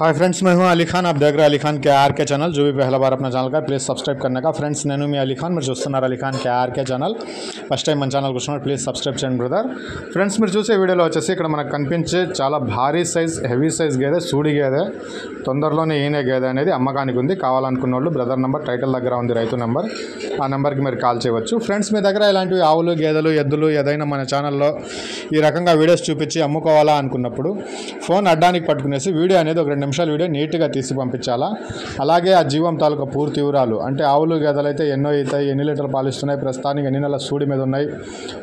Hi friends, मैं हूं अली खान। आप देख रहे हैं अली खान के आर के चैनल। जो भी पहला बार अपना ఛానల్ का प्लीज़ सब्सक्राइब करने का। फ्रेंड्स నేను మీ అలీ ఖాన్, మీరు చూస్తున్నారు Ali Khan K R K channel. First time మన ఛానల్ చూస్తున్నారు ప్లీజ్ సబ్స్క్రైబ్ చేయండి బ్రదర్। ఫ్రెండ్స్ మీరు చూసే వీడియోలో వచ్చేసి ఇక్కడ మనకు కనిపించే చాలా భారీ సైజ్ హెవీ సైజ్ గేదె, సూడి గేదె, తొందరలోనే ఈనే గేదె అనేది అమ్మకానికి ఉంది। కావాలనుకున్న వాళ్ళు బ్రదర్ నెంబర్ టైటిల్ దగ్గర ఉంది, రైతు నెంబర్, ఆ నెంబర్కి మీరు కాల్ చేయవచ్చు। ఫ్రెండ్స్ మీ దగ్గర ఇలాంటివి ఆవులు, గేదెలు, ఎద్దులు ఏదైనా మన ఛానల్లో ఈ రకంగా వీడియోస్ చూపించి అమ్ముకోవాలా అనుకున్నప్పుడు ఫోన్ అడ్డానికి పట్టుకునేసి వీడియో అనేది ఒక 2 నిమిషాల వీడియో నీట్గా తీసి పంపించాలా। అలాగే ఆ జీవం తాలూకా పూర్తి వివరాలు, అంటే ఆవులు గేదెలు అయితే ఎన్నో అవుతాయి, ఎన్ని లీటర్లు పాలిస్తున్నాయి, ప్రస్తుతానికి ఎన్ని నెలల సూడి మీద ఉన్నాయి,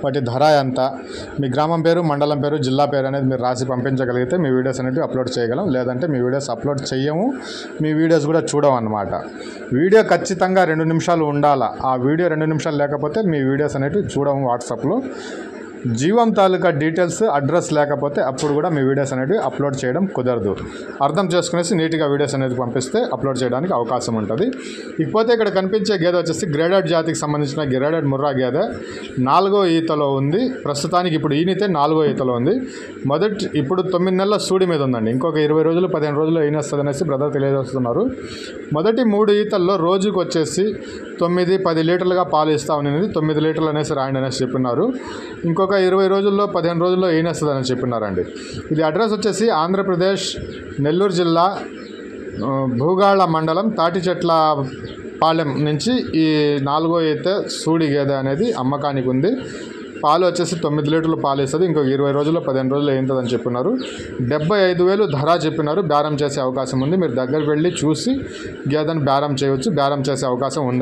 వాటి ధర ఎంత, మీ గ్రామం పేరు, మండలం పేరు, జిల్లా పేరు అనేది మీరు రాసి పంపించగలిగితే మీ వీడియోస్ అనేవి అప్లోడ్ చేయగలం। లేదంటే మీ వీడియోస్ అప్లోడ్ చేయము, మీ వీడియోస్ కూడా చూడము అన్నమాట। వీడియో ఖచ్చితంగా 2 నిమిషాలు ఉండాలా। ఆ వీడియో 2 నిమిషాలు లేకపోతే మీ వీడియోస్ అనేవి చూడము వాట్సాప్లో। జీవం తాలూకా డీటెయిల్స్, అడ్రస్ లేకపోతే అప్పుడు కూడా మీ వీడియోస్ అనేవి అప్లోడ్ చేయడం కుదరదు। అర్థం చేసుకునేసి నీట్గా వీడియోస్ అనేది పంపిస్తే అప్లోడ్ చేయడానికి అవకాశం ఉంటుంది। ఇకపోతే ఇక్కడ కనిపించే గేదె వచ్చేసి గ్రేడెడ్ జాతికి సంబంధించిన గ్రేడెడ్ ముర్రా గేదె 4వ ఈతలో ఉంది। ప్రస్తుతానికి ఇప్పుడు ఈనితే 4వ ఈతలో ఉంది। ఇప్పుడు 9 నెలల సూడి మీద ఉందండి। ఇంకొక 20 రోజులు 15 రోజులు ఈనేస్తుంది అనేసి బ్రదర్ తెలియజేస్తున్నారు। మొదటి 3 ఈతల్లో రోజుకు వచ్చేసి 9-10 లీటర్లుగా పాలు ఇస్తా ఉన్నది। 9 లీటర్లు అనేసి రాయండి అనేసి చెప్పినారు। ఇంకొక 20 రోజుల్లో 15 రోజుల్లో ఈనేస్తుందని చెప్పినారండి। ఇది అడ్రస్ వచ్చేసి ఆంధ్రప్రదేశ్ నెల్లూరు జిల్లా భూగాళ మండలం తాటిచెట్ల పాలెం నుంచి ఈ 4వ ఈత సూడి గేదె అనేది అమ్మకానికి ఉంది। పాలు వచ్చేసి 9 లీటర్లు పాలు ఇస్తుంది। ఇంకొక 20 రోజుల్లో 15 రోజుల్లో ఏంటని చెప్పినారు। 75,000 ధర చెప్పినారు। బేరం చేసే అవకాశం ఉంది। మీరు దగ్గరికి వెళ్ళి చూసి గేదెను బేరం చేయవచ్చు, బేరం చేసే అవకాశం ఉంది।